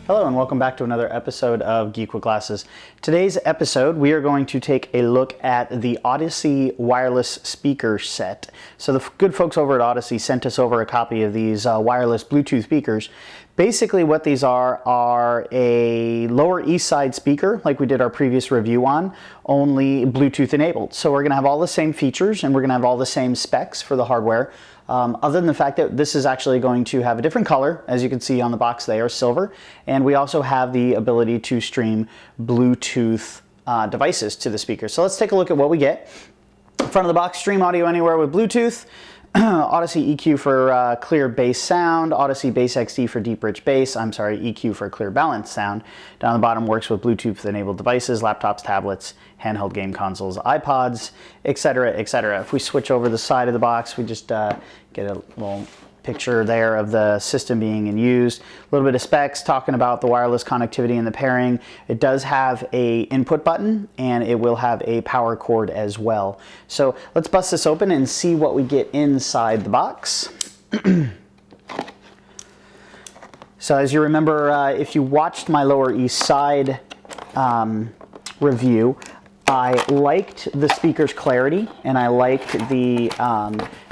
Hello and welcome back to another episode of Geek with Glasses. Today's episode we are going to take a look at the Audssey Wireless speaker set. So the good folks over at Audssey sent us over a copy of these wireless Bluetooth speakers. Basically what these are a Lower East Side speaker like we did our previous review on, only Bluetooth enabled. So we're going to have all the same features and we're going to have all the same specs for the hardware. Other than the fact that this is actually going to have a different color, as you can see on the box they are silver, and we also have the ability to stream Bluetooth devices to the speaker. So let's take a look at what we get. Front of the box, stream audio anywhere with Bluetooth, Audssey EQ for clear bass sound, Audssey Bass XD for deep rich bass, EQ for clear balanced sound. Down the bottom works with Bluetooth enabled devices, laptops, tablets, handheld game consoles, iPods, etc., etc. If we switch over the side of the box, we just get a little picture there of the system being in use. A little bit of specs talking about the wireless connectivity and the pairing. It does have a input button and it will have a power cord as well. So let's bust this open and see what we get inside the box. So as you remember, if you watched my Lower East Side review, I liked the speaker's clarity and I liked the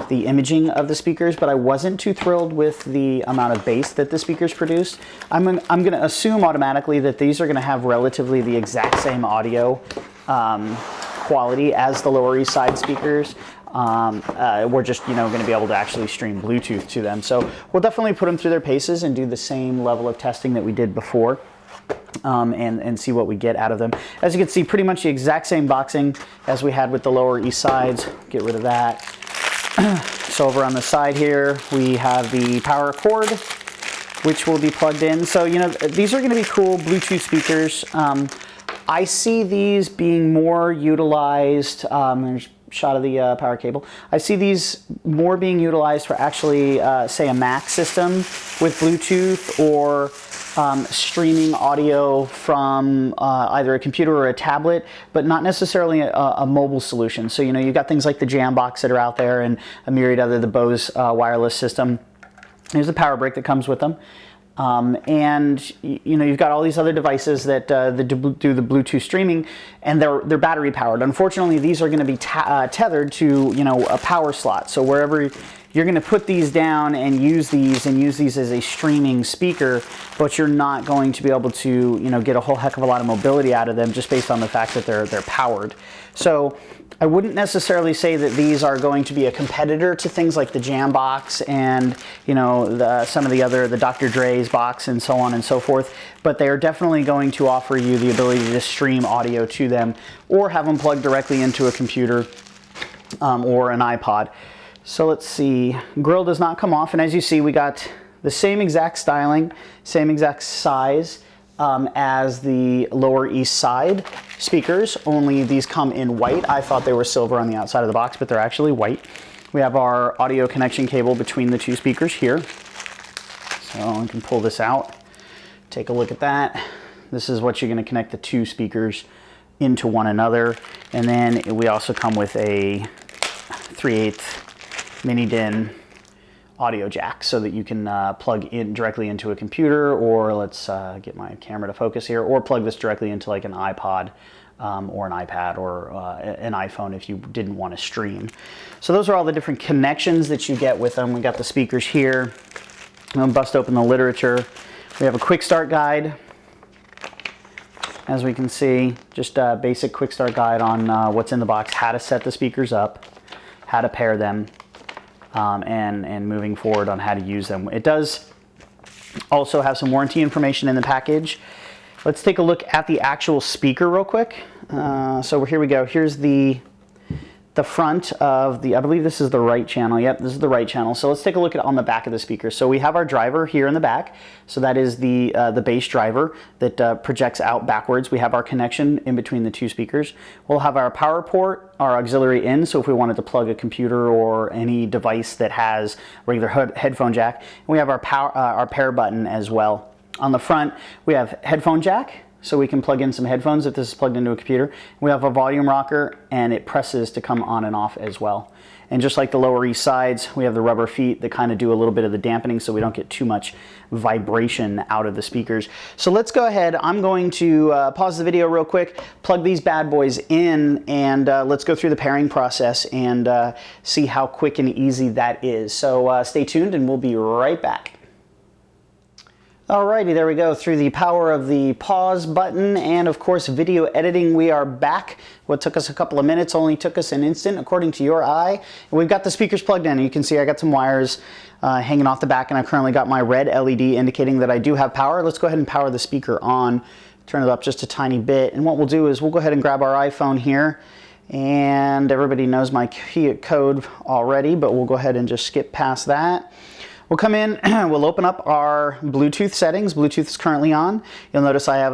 imaging of the speakers, but I wasn't too thrilled with the amount of bass that the speakers produced. I'm going to assume automatically that these are going to have relatively the exact same audio quality as the Lower East Side speakers. We're just going to be able to actually stream Bluetooth to them. So we'll definitely put them through their paces and do the same level of testing that we did before. And see what we get out of them. As you can see, pretty much the exact same boxing as we had with the Lower East Sides. Get rid of that. So over on the side here, we have the power cord, which will be plugged in. So, these are going to be cool Bluetooth speakers. I see these being more utilized. There's a shot of the power cable. I see these more being utilized for actually, say, a Mac system with Bluetooth or streaming audio from either a computer or a tablet, but not necessarily a mobile solution. So, you've got things like the Jambox that are out there and a myriad other, the Bose wireless system. There's a power brick that comes with them. And you've got all these other devices that, do the Bluetooth streaming, and they're battery powered. Unfortunately, these are going to be tethered to a power slot. So wherever you're going to put these down and use these as a streaming speaker, but you're not going to be able to get a whole heck of a lot of mobility out of them just based on the fact that they're powered. So I wouldn't necessarily say that these are going to be a competitor to things like the Jambox and some of the Dr. Dre's box and so on and so forth, but they are definitely going to offer you the ability to stream audio to them or have them plugged directly into a computer or an iPod. So let's see, grill does not come off, and as you see, we got the same exact styling, same exact size as the Lower East Side speakers, only these come in white. I thought they were silver on the outside of the box, but they're actually white. We have our audio connection cable between the two speakers here. So I can pull this out, take a look at that. This is what you're going to connect the two speakers into one another, and then we also come with a 3/8 mini DIN audio jack so that you can plug in directly into a computer, or let's get my camera to focus here, or plug this directly into like an iPod or an iPad or an iPhone if you didn't want to stream. So those are all the different connections that you get with them. We got the speakers here. I'm going to bust open the literature. We have a quick start guide. As we can see, just a basic quick start guide on what's in the box, how to set the speakers up, how to pair them, and moving forward on how to use them. It does also have some warranty information in the package. Let's take a look at the actual speaker real quick. So here we go. Here's the front of the, I believe this is the right channel. Yep, this is the right channel. So let's take a look at on the back of the speaker. So we have our driver here in the back. So that is the bass driver that projects out backwards. We have our connection in between the two speakers. We'll have our power port, our auxiliary in, so if we wanted to plug a computer or any device that has regular headphone jack. And we have our pair button as well. On the front, we have headphone jack, so we can plug in some headphones if this is plugged into a computer. We have a volume rocker, and it presses to come on and off as well. And just like the Lower East Sides, we have the rubber feet that kind of do a little bit of the dampening so we don't get too much vibration out of the speakers. So let's go ahead. I'm going to pause the video real quick, plug these bad boys in, and let's go through the pairing process and see how quick and easy that is. So stay tuned and we'll be right back. Alrighty, there we go. Through the power of the pause button and of course video editing, we are back. What took us a couple of minutes only took us an instant according to your eye. And we've got the speakers plugged in. You can see I got some wires hanging off the back, and I've currently got my red LED indicating that I do have power. Let's go ahead and power the speaker on. Turn it up just a tiny bit, and what we'll do is we'll go ahead and grab our iPhone here, and everybody knows my code already, but we'll go ahead and just skip past that. We'll come in, we'll open up our Bluetooth settings. Bluetooth is currently on. You'll notice I have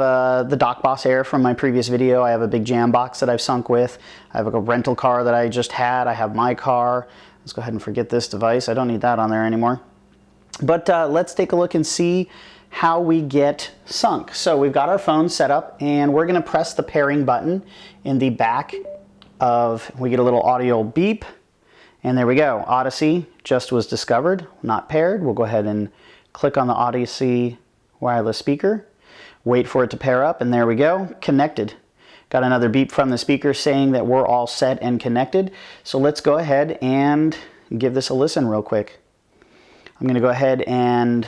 the Dock Boss Air from my previous video. I have a big jam box that I've sunk with. I have a rental car that I just had. I have my car. Let's go ahead and forget this device. I don't need that on there anymore. But let's take a look and see how we get sunk. So we've got our phone set up, and we're going to press the pairing button in the back of, we get a little audio beep. And there we go. Audssey just was discovered, not paired. We'll go ahead and click on the Audssey Wireless speaker, wait for it to pair up, and there we go, connected. Got another beep from the speaker saying that we're all set and connected. So let's go ahead and give this a listen real quick. I'm going to go ahead and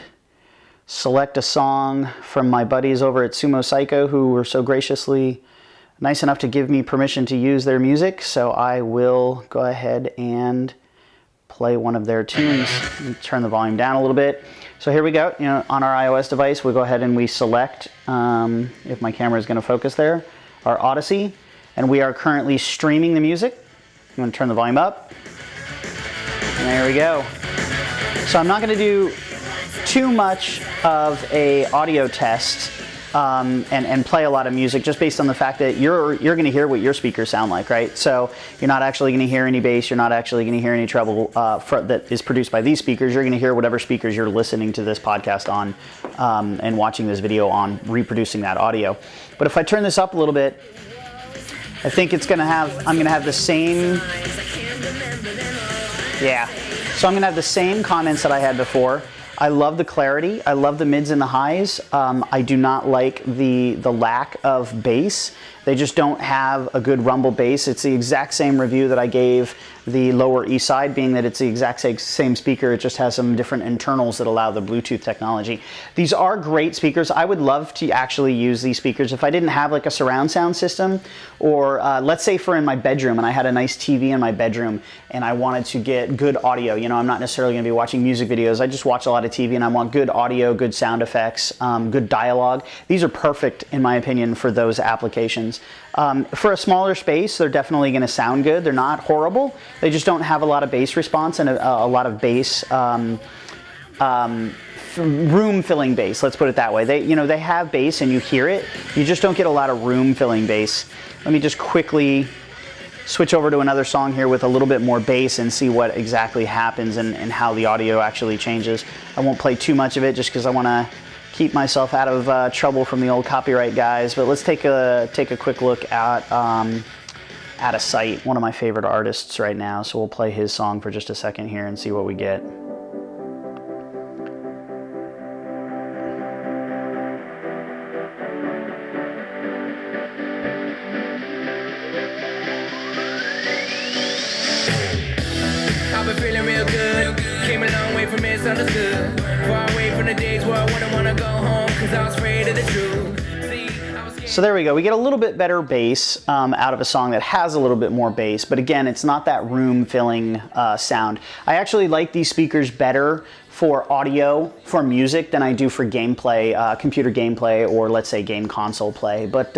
select a song from my buddies over at Sumo Psycho, who were so graciously nice enough to give me permission to use their music. So I will go ahead and play one of their tunes. Turn the volume down a little bit. So here we go. You know, on our iOS device, we go ahead and we select, if my camera is going to focus there, our Audssey, and we are currently streaming the music. I'm going to turn the volume up, and there we go. So I'm not going to do too much of a audio test and play a lot of music, just based on the fact that you're going to hear what your speakers sound like, right? So you're not actually going to hear any bass, you're not actually going to hear any treble that is produced by these speakers. You're going to hear whatever speakers you're listening to this podcast on and watching this video on, reproducing that audio. But if I turn this up a little bit, I think it's going to have, I'm going to have the same, yeah. So I'm going to have the same comments that I had before. I love the clarity. I love the mids and the highs. I do not like the lack of bass. They just don't have a good rumble bass. It's the exact same review that I gave the Lower East Side, being that it's the exact same speaker. It just has some different internals that allow the Bluetooth technology. These are great speakers. I would love to actually use these speakers if I didn't have like a surround sound system, or let's say for in my bedroom, and I had a nice TV in my bedroom and I wanted to get good audio. You know, I'm not necessarily going to be watching music videos. I just watch a lot of TV and I want good audio, good sound effects, good dialogue. These are perfect, in my opinion, for those applications. For a smaller space, they're definitely going to sound good. They're not horrible. They just don't have a lot of bass response and a lot of bass, room-filling bass. Let's put it that way. They have bass and you hear it. You just don't get a lot of room-filling bass. Let me just quickly switch over to another song here with a little bit more bass and see what exactly happens and how the audio actually changes. I won't play too much of it just because I want to keep myself out of trouble from the old copyright guys. But let's take a quick look at Out of Sight, one of my favorite artists right now. So we'll play his song for just a second here and see what we get. I've been feeling real good. Came a long way from misunderstood. Far away from the days where I wouldn't want to go home because I was afraid of the truth. So there we go. We get a little bit better bass out of a song that has a little bit more bass, but again, it's not that room-filling sound. I actually like these speakers better for audio, for music, than I do for gameplay, computer gameplay, or let's say game console play. But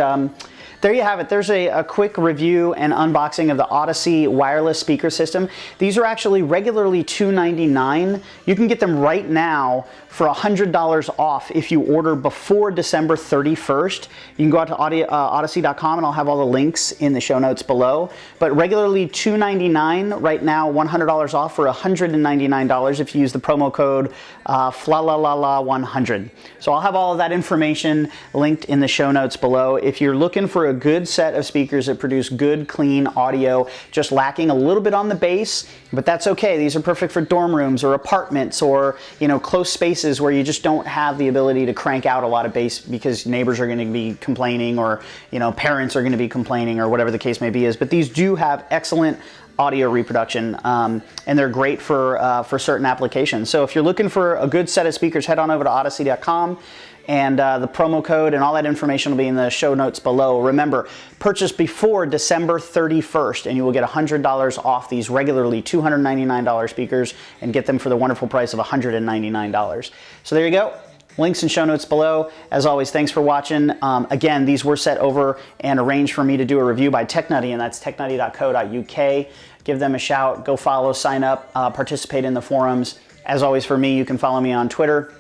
there you have it. There's a quick review and unboxing of the Audssey Wireless speaker system. These are actually regularly $299. You can get them right now for $100 off if you order before December 31st. You can go out to Audssey.com and I'll have all the links in the show notes below. But regularly $299, right now $100 off for $199 if you use the promo code code FLALALALA100. So I'll have all of that information linked in the show notes below. If you're looking for a good set of speakers that produce good, clean audio, just lacking a little bit on the bass, but that's okay. These are perfect for dorm rooms or apartments or, you know, close spaces where you just don't have the ability to crank out a lot of bass because neighbors are going to be complaining, or, you know, parents are going to be complaining, or whatever the case may be. But these do have excellent audio reproduction, and they're great for certain applications. So if you're looking for a good set of speakers, head on over to Audssey.com, and the promo code and all that information will be in the show notes below. Remember, purchase before December 31st and you will get $100 off these regularly $299 speakers, and get them for the wonderful price of $199. So there you go. Links and show notes below. As always, thanks for watching. Again, these were set over and arranged for me to do a review by TechNutty, and that's technutty.co.uk. Give them a shout. Go follow, sign up, participate in the forums. As always, for me, you can follow me on Twitter,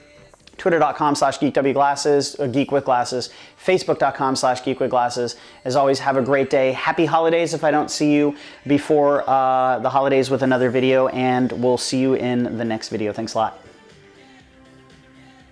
twitter.com/geekwithglasses, Geek with Glasses, facebook.com/geekwithglasses. As always, have a great day. Happy holidays if I don't see you before the holidays with another video, and we'll see you in the next video. Thanks a lot.